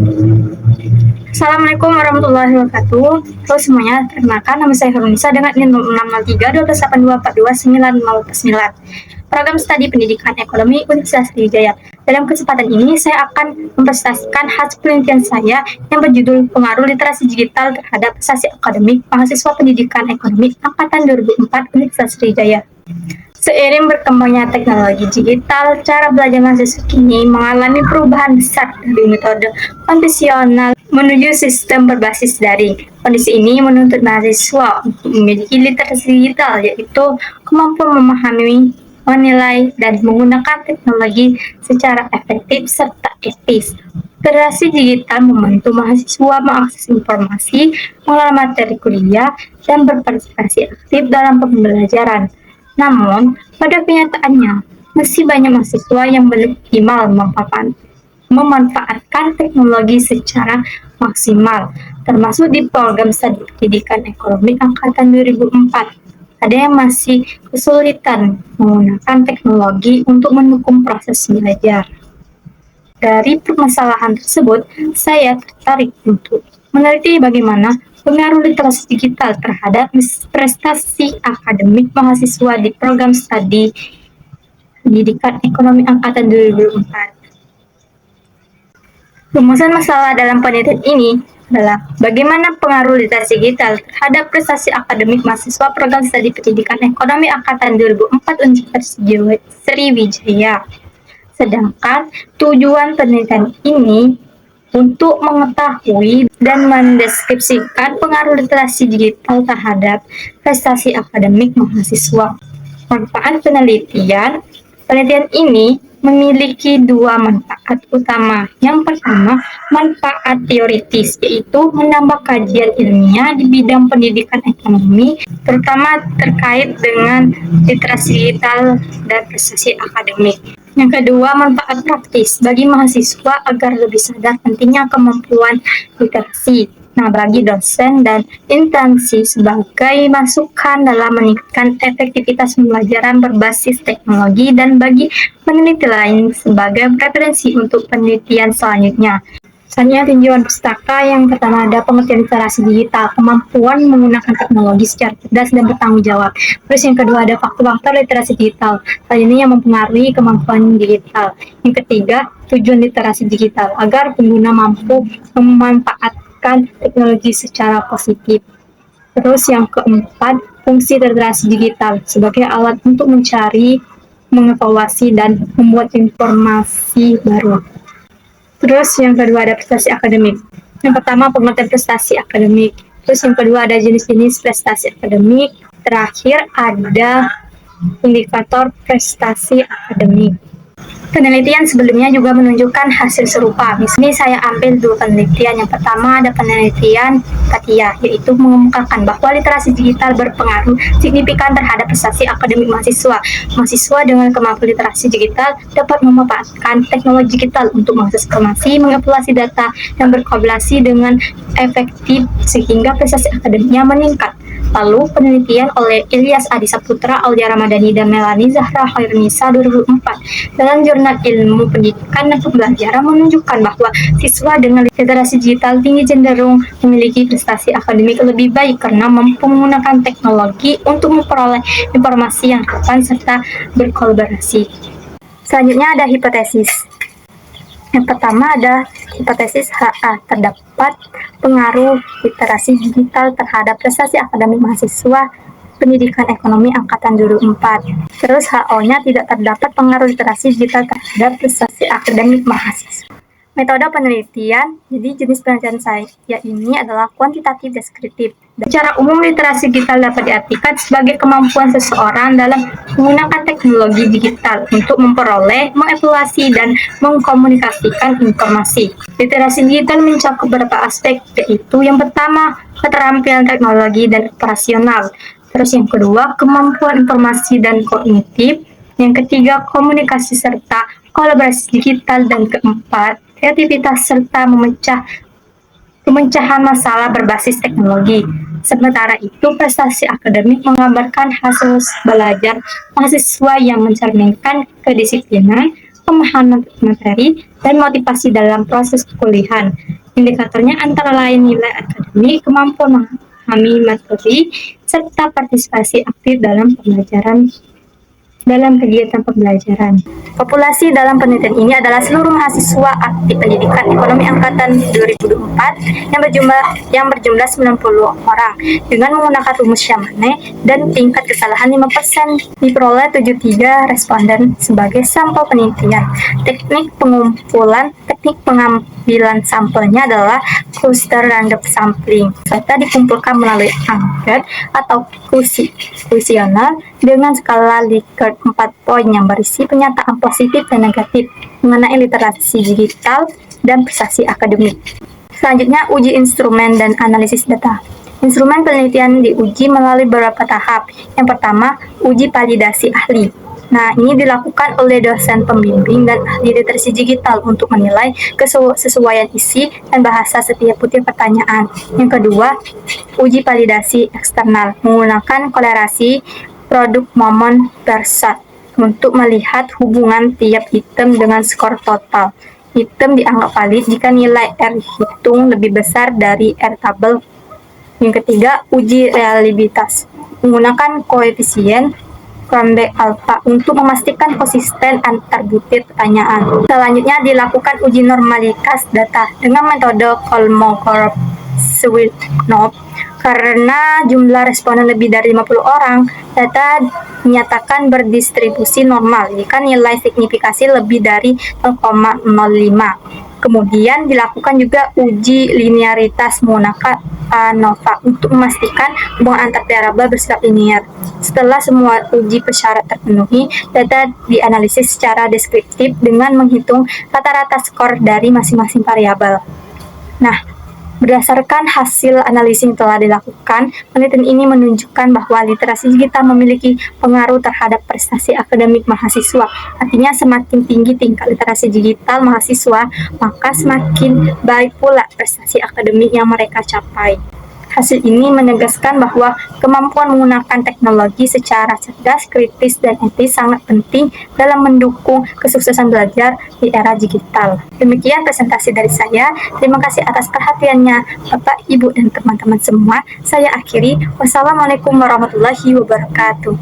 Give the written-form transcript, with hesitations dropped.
Assalamualaikum warahmatullahi wabarakatuh. Halo semuanya, perkenalkan nama saya Harunisa dengan NIM 0603 Program Studi Pendidikan Ekonomi Universitas Sriwijaya. Dalam kesempatan ini, saya akan mempresentasikan hasil penelitian saya yang berjudul Pengaruh Literasi Digital terhadap Prestasi Akademik Mahasiswa Pendidikan Ekonomi Angkatan 2004 Universitas Sriwijaya. Seiring berkembangnya teknologi digital, cara belajar mahasiswa kini mengalami perubahan besar dari metode konvensional menuju sistem berbasis daring. Kondisi ini menuntut mahasiswa untuk memiliki literasi digital, yaitu kemampuan memahami, menilai, dan menggunakan teknologi secara efektif serta etis. Literasi digital membantu mahasiswa mengakses informasi, mengelola materi kuliah, dan berpartisipasi aktif dalam pembelajaran. Namun, pada kenyataannya, masih banyak mahasiswa yang belum optimal memanfaatkan teknologi secara maksimal, termasuk di program studi pendidikan ekonomi angkatan 2004. Ada yang masih kesulitan menggunakan teknologi untuk mendukung proses belajar. Dari permasalahan tersebut, saya tertarik untuk meneliti bagaimana pengaruh literasi digital terhadap prestasi akademik mahasiswa di program studi pendidikan ekonomi angkatan 2004. Rumusan masalah dalam penelitian ini adalah bagaimana pengaruh literasi digital terhadap prestasi akademik mahasiswa program studi pendidikan ekonomi angkatan 2004 Universitas Sriwijaya. Sedangkan tujuan penelitian ini untuk mengetahui dan mendeskripsikan pengaruh literasi digital terhadap prestasi akademik mahasiswa. Manfaat penelitian ini memiliki dua manfaat utama. Yang pertama, manfaat teoritis, yaitu menambah kajian ilmiah di bidang pendidikan ekonomi, terutama terkait dengan literasi digital dan prestasi akademik. Yang kedua, manfaat praktis bagi mahasiswa agar lebih sadar pentingnya kemampuan literasi. Nah, bagi dosen dan instansi sebagai masukan dalam meningkatkan efektivitas pembelajaran berbasis teknologi, dan bagi peneliti lain sebagai referensi untuk penelitian selanjutnya. Selanjutnya, tinjauan pustaka. Yang pertama ada pengertian literasi digital, kemampuan menggunakan teknologi secara cerdas dan bertanggung jawab. Terus yang kedua ada faktor-faktor literasi digital, hal ini yang mempengaruhi kemampuan digital. Yang ketiga, tujuan literasi digital, agar pengguna mampu memanfaatkan teknologi secara positif. Terus yang keempat, fungsi literasi digital sebagai alat untuk mencari, mengevaluasi, dan membuat informasi baru. Terus yang kedua ada prestasi akademik. Yang pertama pengertian prestasi akademik. Terus yang kedua ada jenis-jenis prestasi akademik. Terakhir ada indikator prestasi akademik. Penelitian sebelumnya juga menunjukkan hasil serupa. Misalnya saya ambil dua penelitian. Yang pertama ada penelitian Katia, yaitu mengemukakan bahwa literasi digital berpengaruh signifikan terhadap prestasi akademik mahasiswa. Mahasiswa dengan kemampuan literasi digital dapat memanfaatkan teknologi digital untuk mengakses informasi, mengevaluasi data, dan berkolaborasi dengan efektif sehingga prestasi akademiknya meningkat. Lalu penelitian oleh Ilyas Adi Saputra, Aulia Ramadhani, dan Melanie Zahra Khairunisa 2004 dalam jurnal Ilmu Pendidikan dan Pembelajaran menunjukkan bahwa siswa dengan literasi digital tinggi cenderung memiliki prestasi akademik lebih baik karena mampu menggunakan teknologi untuk memperoleh informasi yang relevan serta berkolaborasi. Selanjutnya ada hipotesis. Yang pertama ada hipotesis HA, terdapat pengaruh literasi digital terhadap prestasi akademik mahasiswa pendidikan ekonomi angkatan 2004. Terus HO-nya tidak terdapat pengaruh literasi digital terhadap prestasi akademik mahasiswa. Metode penelitian, jadi jenis penelitian saya ini adalah kuantitatif deskriptif. Secara umum, literasi digital dapat diartikan sebagai kemampuan seseorang dalam menggunakan teknologi digital untuk memperoleh, mengevaluasi, dan mengkomunikasikan informasi. Literasi digital mencakup beberapa aspek, yaitu yang pertama, keterampilan teknologi dan operasional. Terus yang kedua, kemampuan informasi dan kognitif. Yang ketiga, komunikasi serta kolaborasi digital. Dan keempat, kreativitas serta pemecahan masalah berbasis teknologi. Sementara itu, prestasi akademik menggambarkan hasil belajar mahasiswa yang mencerminkan kedisiplinan, pemahaman materi, dan motivasi dalam proses perkuliahan. Indikatornya antara lain nilai akademik, kemampuan memahami materi, serta partisipasi aktif dalam kegiatan pembelajaran. Populasi dalam penelitian ini adalah seluruh mahasiswa aktif pendidikan ekonomi angkatan 2024 yang berjumlah 90 orang dengan menggunakan rumus Shamane dan tingkat kesalahan 5%. Diperoleh 73 responden sebagai sampel penelitian. Teknik pengambilan sampelnya adalah cluster random sampling. Data dikumpulkan melalui angket atau kuesioner dengan skala Likert 4 poin yang berisi pernyataan positif dan negatif mengenai literasi digital dan prestasi akademik. Selanjutnya, uji instrumen dan analisis data. Instrumen penelitian diuji melalui beberapa tahap. Yang pertama, uji validasi ahli. Nah, ini dilakukan oleh dosen pembimbing dan ahli literasi digital untuk menilai kesesuaian isi dan bahasa setiap butir pertanyaan. Yang kedua, uji validasi eksternal menggunakan kolerasi produk momon persat untuk melihat hubungan tiap item dengan skor total. Item dianggap valid jika nilai R hitung lebih besar dari R tabel. Yang ketiga, uji reliabilitas menggunakan koefisien Cronbach alpha untuk memastikan konsisten antar butir pertanyaan. Selanjutnya dilakukan uji normalitas data dengan metode Kolmogorov-Smirnov. Karena jumlah responden lebih dari 50 orang, data dinyatakan berdistribusi normal jika nilai signifikasi lebih dari 0,05. Kemudian dilakukan juga uji linearitas menggunakan ANOVA untuk memastikan hubungan antar variabel bersifat linear. Setelah semua uji persyarat terpenuhi, data dianalisis secara deskriptif dengan menghitung rata-rata skor dari masing-masing variabel. Nah, berdasarkan hasil analisis yang telah dilakukan, penelitian ini menunjukkan bahwa literasi digital memiliki pengaruh terhadap prestasi akademik mahasiswa. Artinya, semakin tinggi tingkat literasi digital mahasiswa, maka semakin baik pula prestasi akademik yang mereka capai. Hasil ini menegaskan bahwa kemampuan menggunakan teknologi secara cerdas, kritis, dan etis sangat penting dalam mendukung kesuksesan belajar di era digital. Demikian presentasi dari saya. Terima kasih atas perhatiannya Bapak, Ibu, dan teman-teman semua. Saya akhiri. Wassalamualaikum warahmatullahi wabarakatuh.